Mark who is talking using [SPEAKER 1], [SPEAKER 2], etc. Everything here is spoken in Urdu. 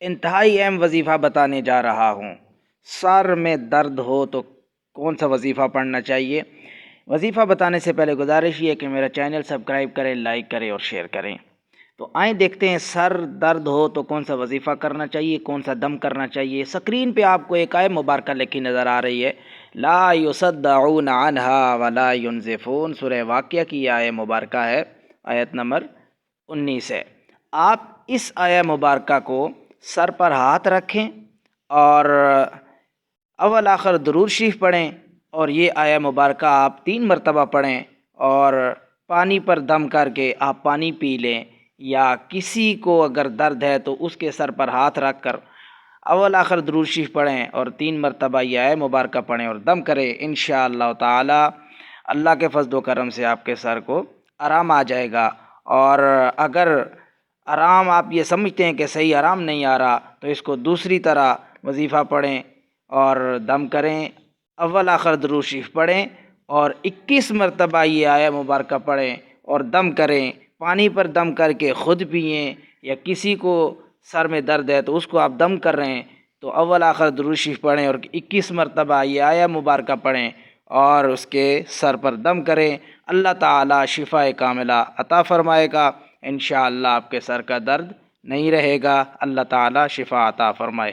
[SPEAKER 1] انتہائی اہم وظیفہ بتانے جا رہا ہوں۔ سر میں درد ہو تو کون سا وظیفہ پڑھنا چاہیے؟ وظیفہ بتانے سے پہلے گزارش یہ ہے کہ میرا چینل سبسکرائب کریں، لائک کریں اور شیئر کریں۔ تو آئیں دیکھتے ہیں سر درد ہو تو کون سا وظیفہ کرنا چاہیے، کون سا دم کرنا چاہیے۔ سکرین پہ آپ کو ایک آیت مبارکہ لکھی نظر آ رہی ہے، لا یصدعون عنہا ولا ینزفون۔ سورہ واقعہ کی یہ آیت مبارکہ ہے، آیت نمبر 19 ہے۔ آپ اس آیت مبارکہ کو سر پر ہاتھ رکھیں اور اول آخر درود شریف پڑھیں، اور یہ آیت مبارکہ آپ 3 مرتبہ پڑھیں، اور پانی پر دم کر کے آپ پانی پی لیں، یا کسی کو اگر درد ہے تو اس کے سر پر ہاتھ رکھ کر اول آخر درود شریف پڑھیں اور 3 مرتبہ یہ آیت مبارکہ پڑھیں اور دم کریں۔ انشاءاللہ تعالی اللہ کے فضل و کرم سے آپ کے سر کو آرام آ جائے گا۔ اور اگر آرام آپ یہ سمجھتے ہیں کہ صحیح آرام نہیں آ رہا تو اس کو دوسری طرح وظیفہ پڑھیں اور دم کریں، اول آخر درود شریف پڑھیں اور 21 مرتبہ یہ آیت مبارکہ پڑھیں اور دم کریں۔ پانی پر دم کر کے خود پئیں، یا کسی کو سر میں درد ہے تو اس کو آپ دم کر رہے ہیں تو اول آخر درود شریف پڑھیں اور 21 مرتبہ یہ آیت مبارکہ پڑھیں اور اس کے سر پر دم کریں۔ اللہ تعالی شفا کاملہ عطا فرمائے گا، انشاءاللہ آپ کے سر کا درد نہیں رہے گا۔ اللہ تعالی شفا عطا فرمائے۔